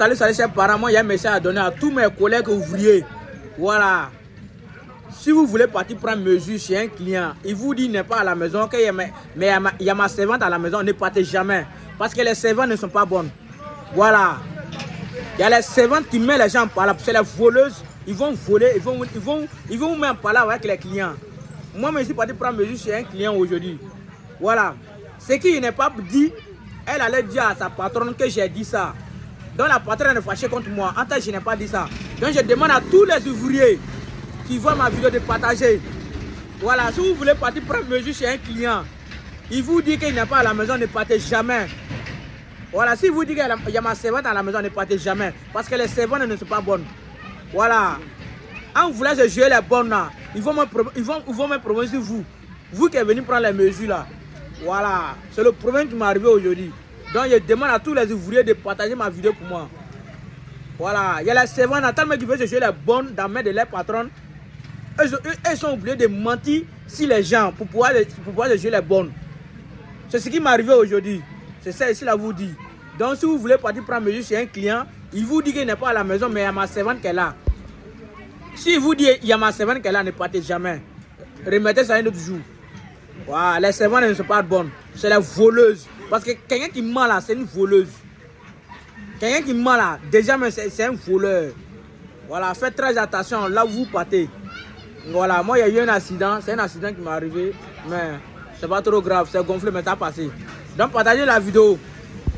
Salut, chers parents. Moi, il y a un message à donner à tous mes collègues ouvriers. Voilà. Si vous voulez partir prendre mesure chez un client, il vous dit n'est pas à la maison, mais il y a ma servante à la maison, ne partez jamais. Parce que les servantes ne sont pas bonnes. Voilà. Il y a les servantes qui mettent les gens en parole. C'est les voleuses. Ils vont voler, ils vont vous mettre en parole avec les clients. Moi, je suis parti prendre mesure chez un client aujourd'hui. Voilà. Ce qui n'est pas dit, elle allait dire à sa patronne que j'ai dit ça. Donc la patronne est fâchée contre moi. En fait, je n'ai pas dit ça. Donc je demande à tous les ouvriers qui voient ma vidéo de partager. Voilà, si vous voulez partir prendre mesure chez un client, il vous dit qu'il n'est pas à la maison, ne partez jamais. Voilà, si vous dit qu'il y a ma servante à la maison, ne partez jamais. Parce que les servantes ne sont pas bonnes. Voilà. En voulant jouer les bonnes là, ils vont me promener sur vous. Vous qui êtes venu prendre les mesures là. Voilà. C'est le problème qui m'est arrivé aujourd'hui. Donc je demande à tous les ouvriers de partager ma vidéo pour moi. Voilà. Il y a les servantes tellement qui veulent jouer les bonnes dans la main de leur patronne. Ils sont obligés de mentir sur les gens pour pouvoir jouer les bonnes. C'est ce qui m'est arrivé aujourd'hui. C'est ça ici là vous dit. Donc si vous voulez partir prendre mesure chez un client, il vous dit qu'il n'est pas à la maison, mais il y a ma servante qui est là. Si il vous dit il y a ma servante qui est là, ne partez jamais. Remettez ça un autre jour. Voilà, les servantes ne sont pas bonnes. C'est les voleuses. Parce que quelqu'un qui ment là, c'est une voleuse. Quelqu'un qui ment là, déjà c'est un voleur. Voilà, faites très attention là où vous partez. Voilà, moi il y a eu un accident, c'est un accident qui m'est arrivé, mais c'est pas trop grave, c'est gonflé, mais ça a passé. Donc partagez la vidéo.